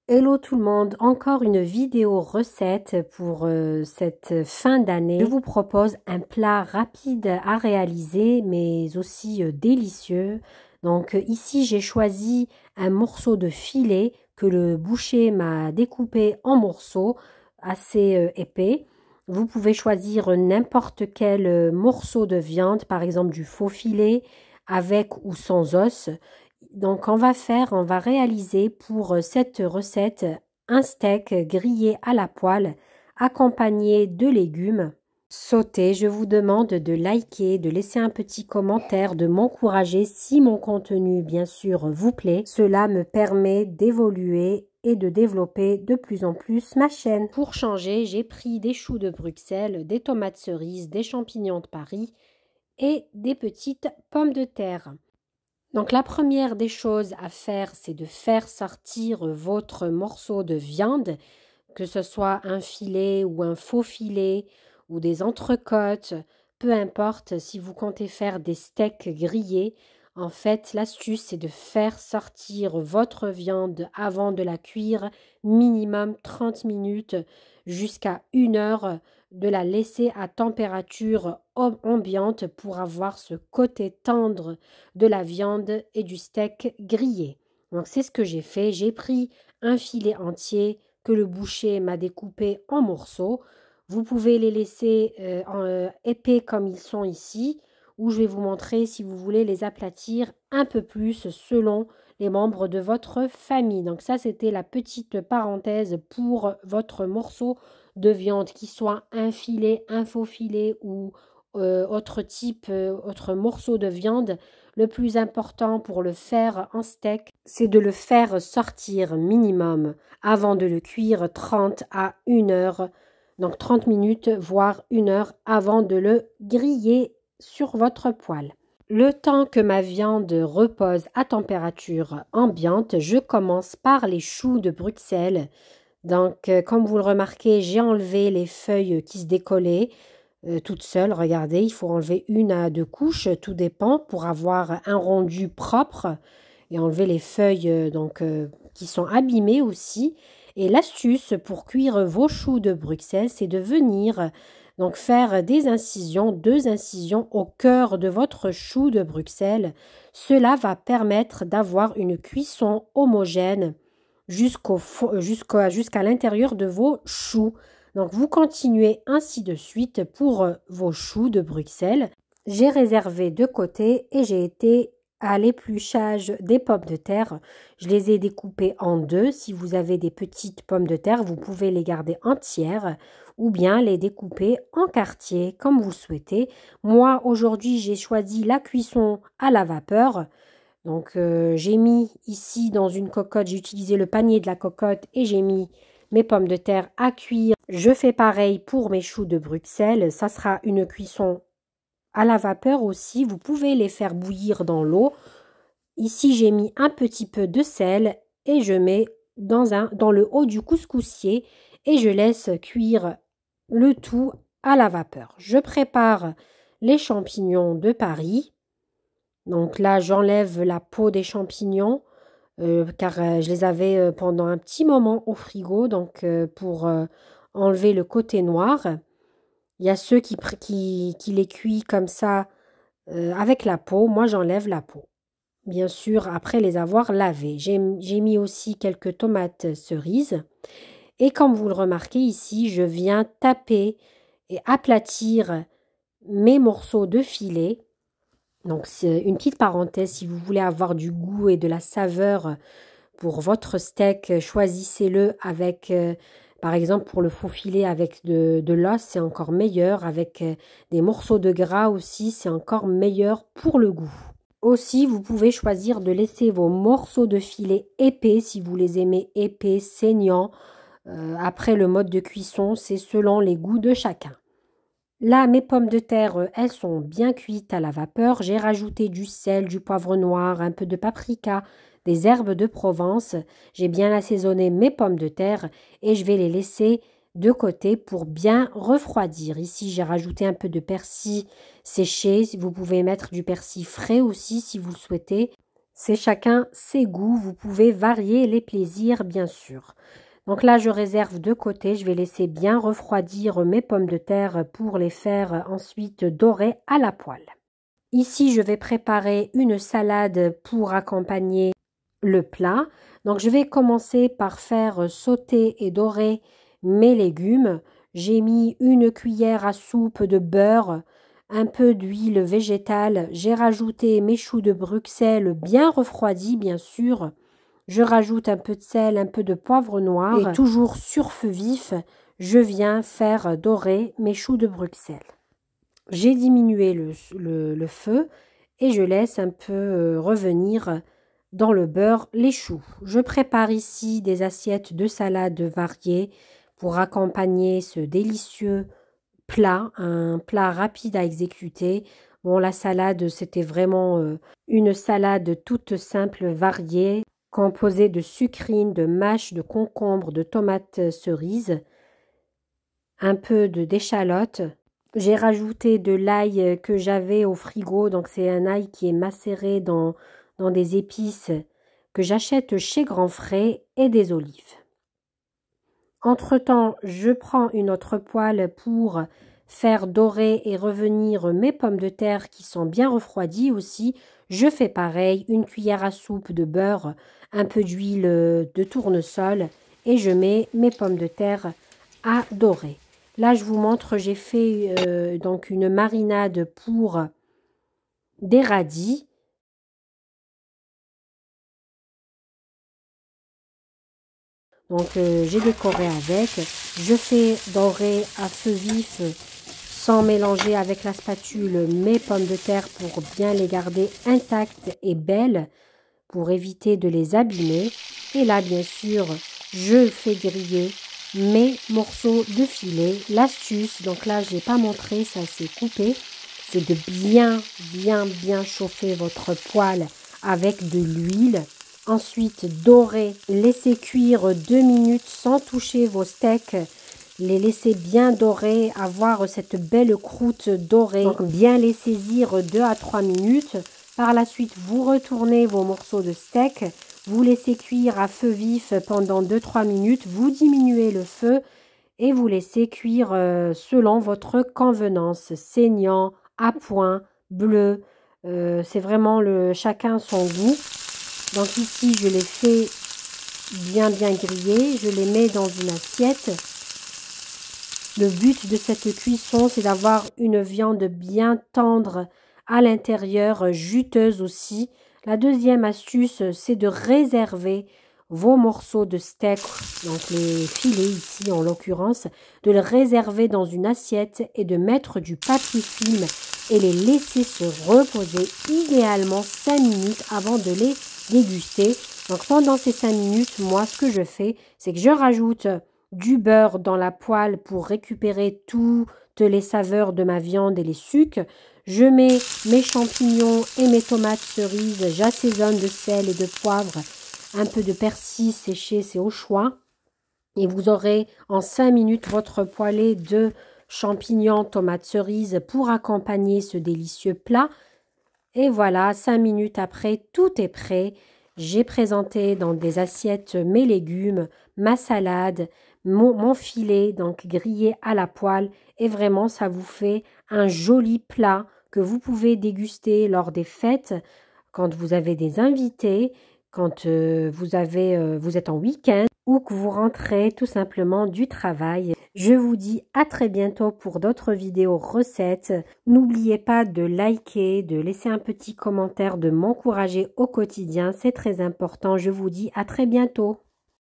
Hello tout le monde, encore une vidéo recette pour cette fin d'année. Je vous propose un plat rapide à réaliser mais aussi délicieux. Donc ici j'ai choisi un morceau de filet que le boucher m'a découpé en morceaux assez épais. Vous pouvez choisir n'importe quel morceau de viande, par exemple du faux filet avec ou sans os. Donc on va réaliser pour cette recette un steak grillé à la poêle accompagné de légumes sautés. Je vous demande de liker, de laisser un petit commentaire, de m'encourager si mon contenu bien sûr vous plaît. Cela me permet d'évoluer et de développer de plus en plus ma chaîne. Pour changer, j'ai pris des choux de Bruxelles, des tomates cerises, des champignons de Paris et des petites pommes de terre. Donc la première des choses à faire, c'est de faire sortir votre morceau de viande, que ce soit un filet ou un faux filet ou des entrecôtes, peu importe si vous comptez faire des steaks grillés. En fait, l'astuce, c'est de faire sortir votre viande avant de la cuire, minimum 30 minutes jusqu'à 1 heure, de la laisser à température ambiante pour avoir ce côté tendre de la viande et du steak grillé. Donc c'est ce que j'ai fait. J'ai pris un filet entier que le boucher m'a découpé en morceaux. Vous pouvez les laisser épais comme ils sont ici, ou je vais vous montrer si vous voulez les aplatir un peu plus selon les membres de votre famille. Donc ça, c'était la petite parenthèse pour votre morceau de viande, qui soit un filet, un faux filet ou autre morceau de viande. Le plus important pour le faire en steak, c'est de le faire sortir minimum avant de le cuire 30 à 1 heure. Donc 30 minutes, voire 1 heure avant de le griller sur votre poêle. Le temps que ma viande repose à température ambiante, je commence par les choux de Bruxelles. Donc, comme vous le remarquez, j'ai enlevé les feuilles qui se décollaient toutes seules. Regardez, il faut enlever 1 à 2 couches, tout dépend, pour avoir un rendu propre et enlever les feuilles qui sont abîmées aussi. Et l'astuce pour cuire vos choux de Bruxelles, c'est de venir donc faire des incisions, 2 incisions au cœur de votre chou de Bruxelles. Cela va permettre d'avoir une cuisson homogène jusqu'à l'intérieur de vos choux. Donc vous continuez ainsi de suite pour vos choux de Bruxelles. J'ai réservé de côté et j'ai été à l'épluchage des pommes de terre. Je les ai découpées en 2. Si vous avez des petites pommes de terre, vous pouvez les garder entières ou bien les découper en quartiers comme vous souhaitez. Moi, aujourd'hui, j'ai choisi la cuisson à la vapeur. Donc, j'ai mis ici dans une cocotte, j'ai utilisé le panier de la cocotte et j'ai mis mes pommes de terre à cuire. Je fais pareil pour mes choux de Bruxelles. Ça sera une cuisson à la vapeur aussi. Vous pouvez les faire bouillir dans l'eau. Ici, j'ai mis un petit peu de sel et je mets dans le haut du couscoussier et je laisse cuire le tout à la vapeur. Je prépare les champignons de Paris. Donc là, j'enlève la peau des champignons car je les avais pendant un petit moment au frigo, donc pour enlever le côté noir. Il y a ceux qui les cuisent comme ça avec la peau. Moi, j'enlève la peau. Bien sûr, après les avoir lavés. J'ai mis aussi quelques tomates cerises. Et comme vous le remarquez ici, je viens taper et aplatir mes morceaux de filet. Donc, c'est une petite parenthèse, si vous voulez avoir du goût et de la saveur pour votre steak, choisissez-le avec, par exemple, pour le faux filet avec de l'os, c'est encore meilleur. Avec des morceaux de gras aussi, c'est encore meilleur pour le goût. Aussi, vous pouvez choisir de laisser vos morceaux de filet épais, si vous les aimez épais, saignants. Après, le mode de cuisson, c'est selon les goûts de chacun. Là, mes pommes de terre, elles sont bien cuites à la vapeur. J'ai rajouté du sel, du poivre noir, un peu de paprika, des herbes de Provence. J'ai bien assaisonné mes pommes de terre et je vais les laisser de côté pour bien refroidir. Ici, j'ai rajouté un peu de persil séché. Vous pouvez mettre du persil frais aussi si vous le souhaitez. C'est chacun ses goûts, vous pouvez varier les plaisirs bien sûr. Donc là je réserve de côté, je vais laisser bien refroidir mes pommes de terre pour les faire ensuite dorer à la poêle. Ici je vais préparer une salade pour accompagner le plat. Donc je vais commencer par faire sauter et dorer mes légumes. J'ai mis une cuillère à soupe de beurre, un peu d'huile végétale. J'ai rajouté mes choux de Bruxelles bien refroidis bien sûr. Je rajoute un peu de sel, un peu de poivre noir et toujours sur feu vif, je viens faire dorer mes choux de Bruxelles. J'ai diminué le feu et je laisse un peu revenir dans le beurre les choux. Je prépare ici des assiettes de salade variées pour accompagner ce délicieux plat, un plat rapide à exécuter. Bon, la salade, c'était vraiment une salade toute simple, variée, composée de sucrine, de mâche, de concombre, de tomates cerises, un peu d'échalote. J'ai rajouté de l'ail que j'avais au frigo, donc c'est un ail qui est macéré dans des épices que j'achète chez Grand Frais et des olives. Entre-temps, je prends une autre poêle pour faire dorer et revenir mes pommes de terre qui sont bien refroidies aussi. Je fais pareil, une cuillère à soupe de beurre, un peu d'huile de tournesol et je mets mes pommes de terre à dorer. Là, je vous montre, j'ai fait donc une marinade pour des radis. Donc, j'ai décoré avec. Je fais dorer à feu vif sans mélanger avec la spatule mes pommes de terre pour bien les garder intactes et belles pour éviter de les abîmer. Et là, bien sûr, je fais griller mes morceaux de filet. L'astuce, donc là, je n'ai pas montré, ça s'est coupé, c'est de bien chauffer votre poêle avec de l'huile. Ensuite, dorer, laisser cuire 2 minutes sans toucher vos steaks. Les laisser bien dorer, avoir cette belle croûte dorée. Donc, bien les saisir 2 à 3 minutes. Par la suite, vous retournez vos morceaux de steak. Vous laissez cuire à feu vif pendant 2-3 minutes. Vous diminuez le feu et vous laissez cuire selon votre convenance. Saignant, à point, bleu. C'est vraiment chacun son goût. Donc ici, je les fais bien griller. Je les mets dans une assiette. Le but de cette cuisson, c'est d'avoir une viande bien tendre à l'intérieur, juteuse aussi. La deuxième astuce, c'est de réserver vos morceaux de steak, donc les filets ici en l'occurrence, de les réserver dans une assiette et de mettre du papier film et les laisser se reposer idéalement 5 minutes avant de les déguster. Donc pendant ces 5 minutes, moi ce que je fais, c'est que je rajoute du beurre dans la poêle pour récupérer toutes les saveurs de ma viande et les sucs. Je mets mes champignons et mes tomates cerises, j'assaisonne de sel et de poivre, un peu de persil séché, c'est au choix. Et vous aurez en 5 minutes votre poêlée de champignons, tomates cerises pour accompagner ce délicieux plat. Et voilà, 5 minutes après, tout est prêt. J'ai présenté dans des assiettes mes légumes, ma salade, mon filet, donc grillé à la poêle. Et vraiment, ça vous fait un joli plat que vous pouvez déguster lors des fêtes, quand vous avez des invités, quand vous êtes en week-end ou que vous rentrez tout simplement du travail. Je vous dis à très bientôt pour d'autres vidéos recettes. N'oubliez pas de liker, de laisser un petit commentaire, de m'encourager au quotidien. C'est très important. Je vous dis à très bientôt.